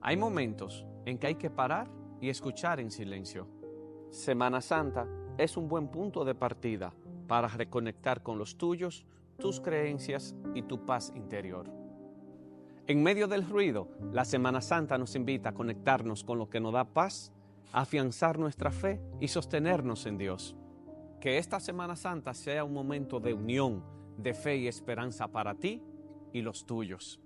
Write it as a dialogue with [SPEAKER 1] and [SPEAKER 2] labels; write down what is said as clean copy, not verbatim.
[SPEAKER 1] Hay momentos en que hay que parar y escuchar en silencio. Semana Santa es un buen punto de partida para reconectar con los tuyos, tus creencias y tu paz interior. En medio del ruido, la Semana Santa nos invita a conectarnos con lo que nos da paz, a afianzar nuestra fe y sostenernos en Dios. Que esta Semana Santa sea un momento de unión, de fe y esperanza para ti y los tuyos.